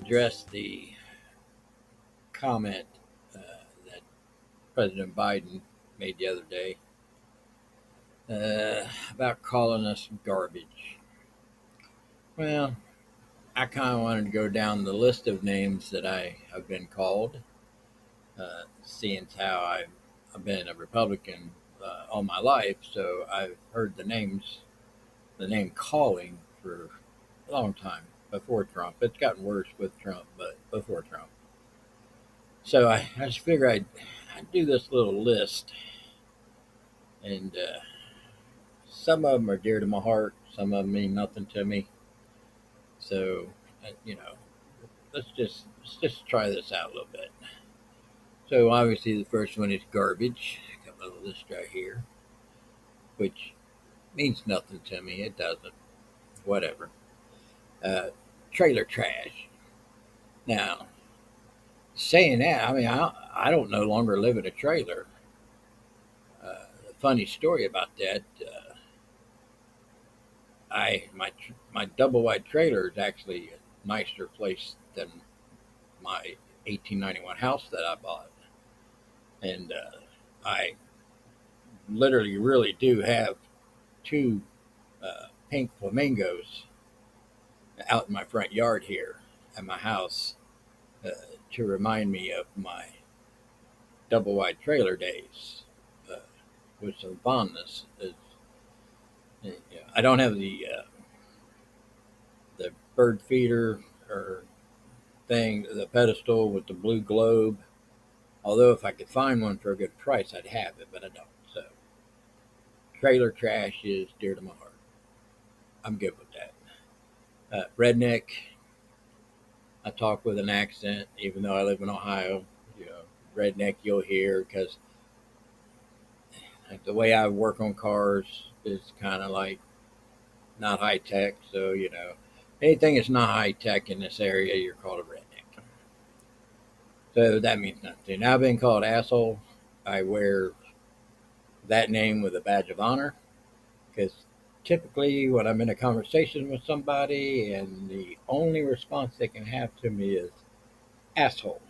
address the comment that President Biden made the other day about calling us garbage. Well, I kind of wanted to go down the list of names that I have been called, seeing how I've been a Republican all my life, so I've heard the name calling for a long time before Trump. It's gotten worse with Trump, but before Trump. So I just figured I'd do this little list, and some of them are dear to my heart. Some of them mean nothing to me. So, you know, let's just try this out a little bit. So obviously the first one is garbage. I got my little list right here, which means nothing to me. It doesn't. Whatever. Uh, Trailer trash. Now, saying that, I mean, I don't no longer live in a trailer. A funny story about that. My double wide trailer is actually a nicer place than my 1891 house that I bought, and I literally really do have two pink flamingos out in my front yard here at my house uh, to remind me of my double wide trailer days uh, with some fondness. I don't have the bird feeder or thing, the pedestal with the blue globe. Although if I could find one for a good price, I'd have it, but I don't. So trailer trash is dear to my heart. I'm good with that. Redneck. I talk with an accent, even though I live in Ohio. You know, redneck you'll hear because like, the way I work on cars is kind of like not high tech. So anything that's not high tech in this area, you're called a redneck. So that means nothing. Now I've been called asshole. I wear that name with a badge of honor because typically when I'm in a conversation with somebody and the only response they can have to me is asshole,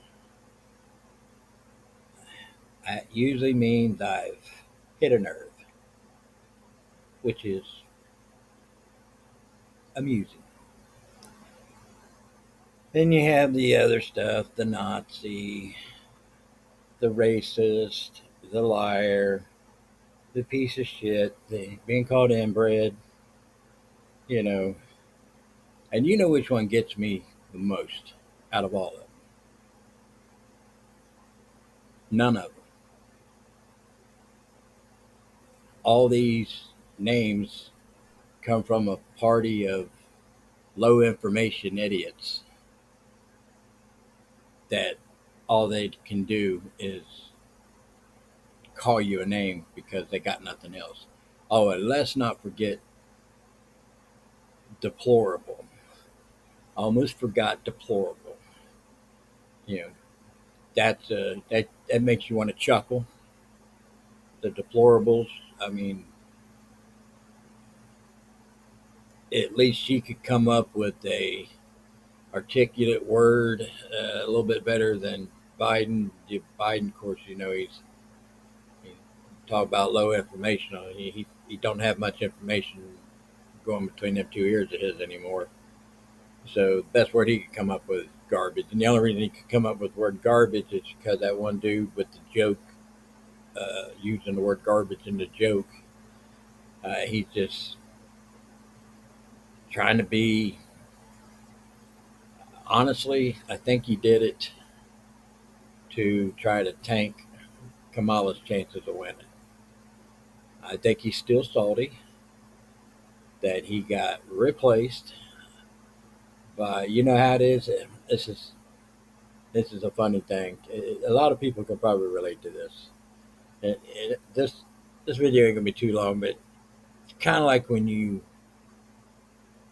that usually means I've hit a nerve, which is amusing. Then you have the other stuff, the Nazi, the racist, the liar, the piece of shit, the being called inbred, you know, and you know which one gets me the most out of all of them. None of them. All these names come from a party of low information idiots that all they can do is call you a name because they got nothing else. Oh, and let's not forget deplorable. I almost forgot deplorable. You know, that makes you want to chuckle. The deplorables. I mean, at least she could come up with a articulate word a little bit better than Biden. Biden, of course, he talk about low information. He don't have much information going between them two ears of his anymore. So the best word he could come up with is garbage. And the only reason he could come up with the word garbage is because that one dude with the joke, using the word garbage in the joke, he's just trying to be. Honestly, I think he did it to try to tank Kamala's chances of winning. I think he's still salty that he got replaced by, you know how it is. This is a funny thing. A lot of people can probably relate to this. This video ain't gonna be too long, but it's kind of like when you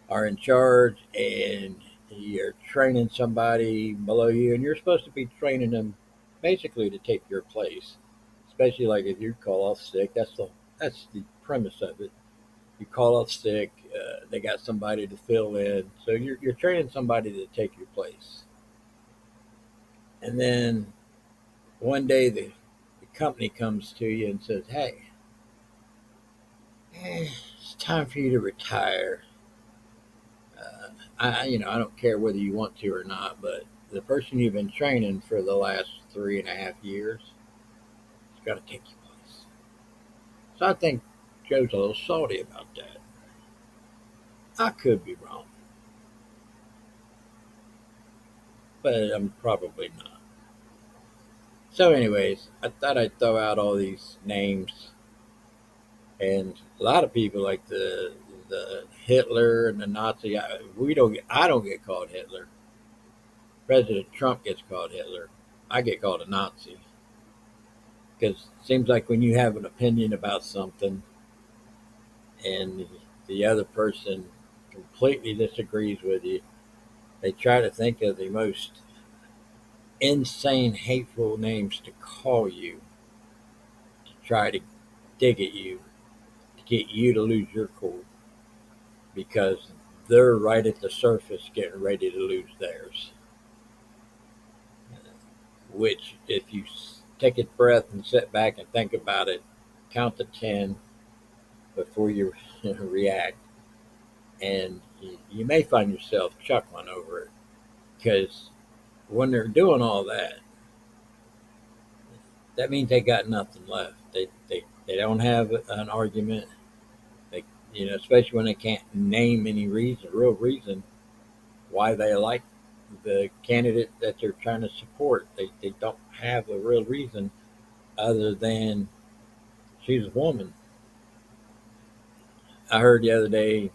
are in charge and you're training somebody below you, and you're supposed to be training them basically to take your place. Especially like if you call off sick, that's the premise of it. You call off sick, they got somebody to fill in, so you're training somebody to take your place. And then one day the company comes to you and says, "Hey, it's time for you to retire. I don't care whether you want to or not, but the person you've been training for the last 3.5 years has got to take your place." So I think Joe's a little salty about that. I could be wrong, but I'm probably not. So, anyways, I thought I'd throw out all these names, and a lot of people like the Hitler and the Nazi. I don't get called Hitler. President Trump gets called Hitler. I get called a Nazi because it seems like when you have an opinion about something and the other person completely disagrees with you, they try to think of the most insane, hateful names to call you to try to dig at you, to get you to lose your cool because they're right at the surface getting ready to lose theirs. Which, if you take a breath and sit back and think about it, count to 10 before you react, and you may find yourself chuckling over it because when they're doing all that, that means they got nothing left. They don't have an argument. They, especially when they can't name any real reason why they like the candidate that they're trying to support. They don't have a real reason other than she's a woman. I heard the other day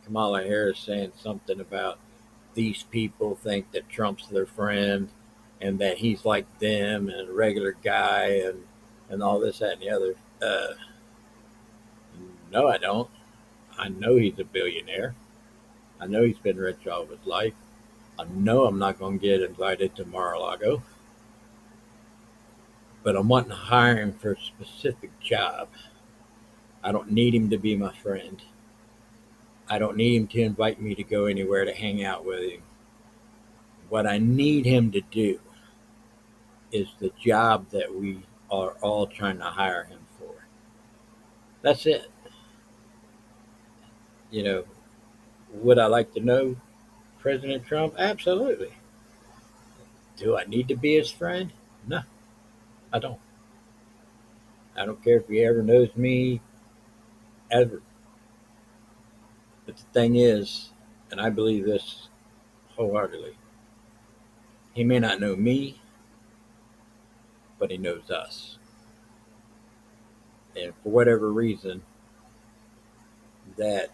Kamala Harris saying something about these people think that Trump's their friend and that he's like them and a regular guy and all this, that, and the other. No, I don't. I know he's a billionaire. I know he's been rich all of his life. I know I'm not going to get invited to Mar-a-Lago, but I'm wanting to hire him for a specific job. I don't need him to be my friend. I don't need him to invite me to go anywhere to hang out with him. What I need him to do is the job that we are all trying to hire him for. That's it. You know, would I like to know President Trump? Absolutely. Do I need to be his friend? No, I don't. I don't care if he ever knows me, ever. But the thing is, and I believe this wholeheartedly, he may not know me, but he knows us. And for whatever reason, that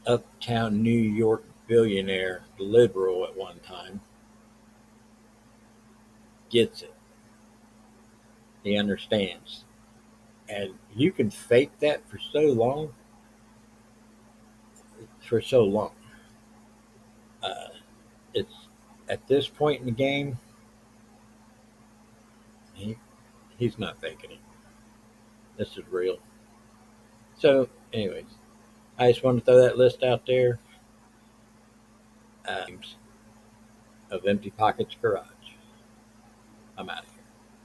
uptown New York billionaire liberal at one time gets it. He understands. And you can fake that for so long. Uh, it's at this point in the game, he, he's not faking it. This is real. So, anyways, I just want to throw that list out there of Empty Pockets Garage. I'm out of here.